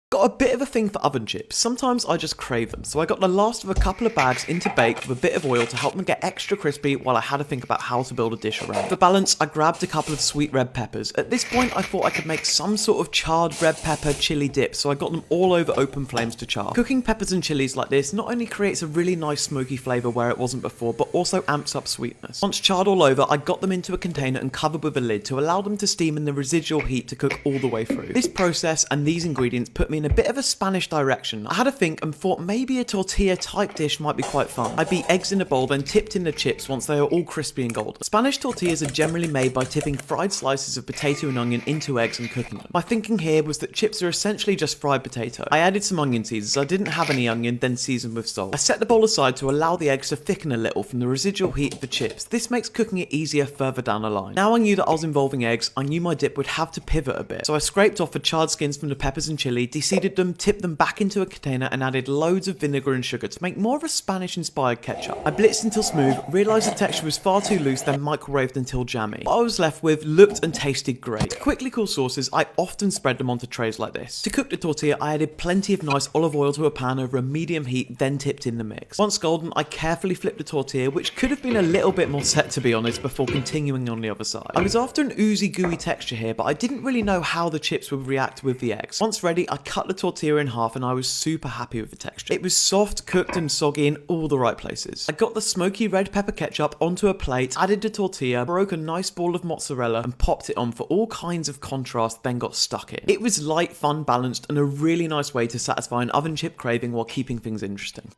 Got a bit of a thing for oven chips. Sometimes I just crave them, so I got the last of a couple of bags into bake with a bit of oil to help them get extra crispy while I had to think about how to build a dish around. For balance, I grabbed a couple of sweet red peppers. At this point, I thought I could make some sort of charred red pepper chili dip, so I got them all over open flames to char. Cooking peppers and chilies like this not only creates a really nice smoky flavour where it wasn't before, but also amps up sweetness. Once charred all over, I got them into a container and covered with a lid to allow them to steam in the residual heat to cook all the way through. This process and these ingredients put me in a bit of a Spanish direction. I had a think and thought maybe a tortilla type dish might be quite fun. I beat eggs in a bowl, then tipped in the chips once they are all crispy and golden. Spanish tortillas are generally made by tipping fried slices of potato and onion into eggs and cooking them. My thinking here was that chips are essentially just fried potato. I added some onion seeds as I didn't have any onion, then seasoned with salt. I set the bowl aside to allow the eggs to thicken a little from the residual heat of the chips. This makes cooking it easier further down the line. Now I knew that I was involving eggs, I knew my dip would have to pivot a bit. So I scraped off the charred skins from the peppers and chili, deseeded them, tipped them back into a container and added loads of vinegar and sugar to make more of a Spanish inspired ketchup. I blitzed until smooth, realised the texture was far too loose, then microwaved until jammy. What I was left with looked and tasted great. To quickly cool sauces, I often spread them onto trays like this. To cook the tortilla, I added plenty of nice olive oil to a pan over a medium heat, then tipped in the mix. Once golden, I carefully flipped the tortilla, which could have been a little bit more set to be honest, before continuing on the other side. I was after an oozy gooey texture here, but I didn't really know how the chips would react with the eggs. Once ready, I cut the tortilla in half and I was super happy with the texture. It was soft, cooked and soggy in all the right places. I got the smoky red pepper ketchup onto a plate, added the tortilla, broke a nice ball of mozzarella and popped it on for all kinds of contrast, then got stuck in. It was light, fun, balanced and a really nice way to satisfy an oven chip craving while keeping things interesting.